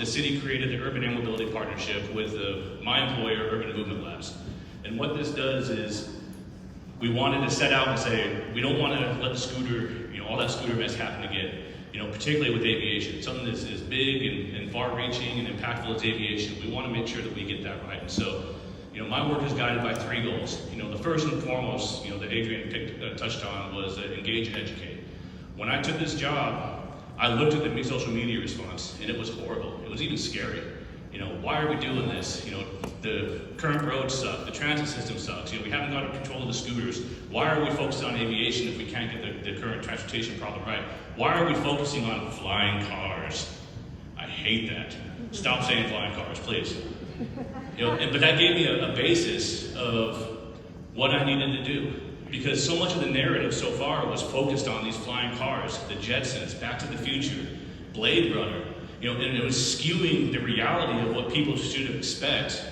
the city created the Urban Air Mobility Partnership with my employer, Urban Movement Labs. And what this does is we wanted to set out and say, we don't want to let the scooter, all that scooter mess happen again, particularly with aviation. Something that's as big and far-reaching and impactful as aviation, we want to make sure that we get that right. And so, my work is guided by 3 goals. The first and foremost, that Adrian touched on was engage and educate. When I took this job, I looked at the social media response, and it was horrible. It was even scary. Why are we doing this? The current roads suck. The transit system sucks. We haven't got control of the scooters. Why are we focused on aviation if we can't get the current transportation problem right? Why are we focusing on flying cars? I hate that. Stop saying flying cars, please. But that gave me a basis of what I needed to do. Because so much of the narrative so far was focused on these flying cars, the Jetsons, Back to the Future, Blade Runner, and it was skewing the reality of what people should expect,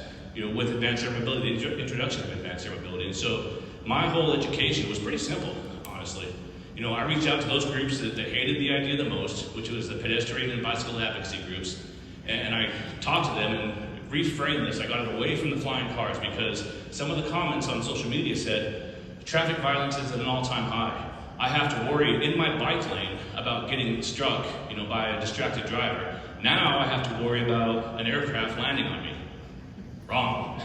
with advanced air mobility, the introduction of advanced air mobility. And so my whole education was pretty simple, honestly. I reached out to those groups that hated the idea the most, which was the pedestrian and bicycle advocacy groups, and I talked to them and reframed this. I got it away from the flying cars because some of the comments on social media said, traffic violence is at an all-time high. I have to worry in my bike lane about getting struck, by a distracted driver. Now I have to worry about an aircraft landing on me. Wrong.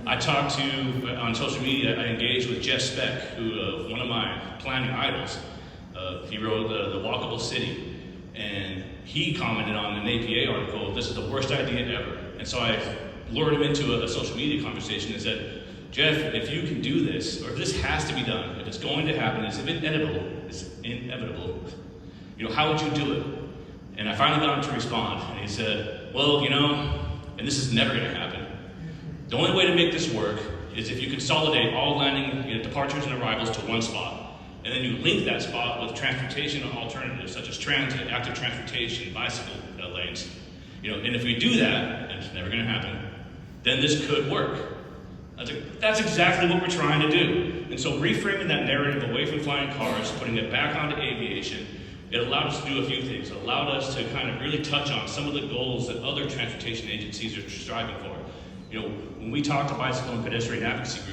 I talked to, on social media, I engaged with Jeff Speck, who, one of my planning idols. He wrote the Walkable City, and he commented on an APA article, this is the worst idea ever. And so I lured him into a social media conversation and said, Jeff, if you can do this, or if this has to be done, if it's going to happen, it's inevitable, how would you do it? And I finally got him to respond, and he said, well, and this is never gonna happen. The only way to make this work is if you consolidate all landing, departures and arrivals to one spot, and then you link that spot with transportation alternatives, such as transit, active transportation, bicycle lanes. And if we do that, and it's never gonna happen, then this could work. That's exactly what we're trying to do. And so reframing that narrative away from flying cars, putting it back onto aviation, it allowed us to do a few things. It allowed us to kind of really touch on some of the goals that other transportation agencies are striving for. When we talk to bicycle and pedestrian advocacy groups,